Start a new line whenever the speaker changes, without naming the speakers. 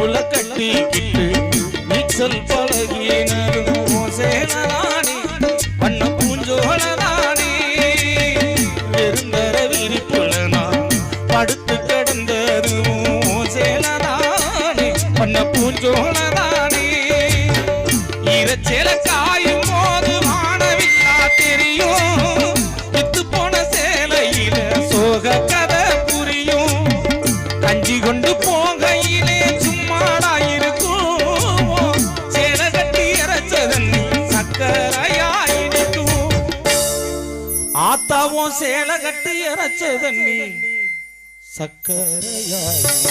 நூலை கட்டிக்கிட்டு நீச்சல் பழகினதும் சேலராணி பண்ண பூஞ்சோழராணி வெறுந்தர விரிப்புல நான் படுத்து கிடந்ததும் சேலராணி பண்ண பூஞ்சோழராணி ஈரச்சேல காயும் போது வானவில்லா தெரியும் வித்து போன சேலையில சோக கதை புரியும் கஞ்சி கொண்டு போகையிலே சும்மாடா இருக்கும் சேலை கட்டி இறைச்சதன்னி சக்கரையாயிடும் ஆத்தாவும் சேலை கட்டி இறைச்சதன்னி சக்கரையாயிடும்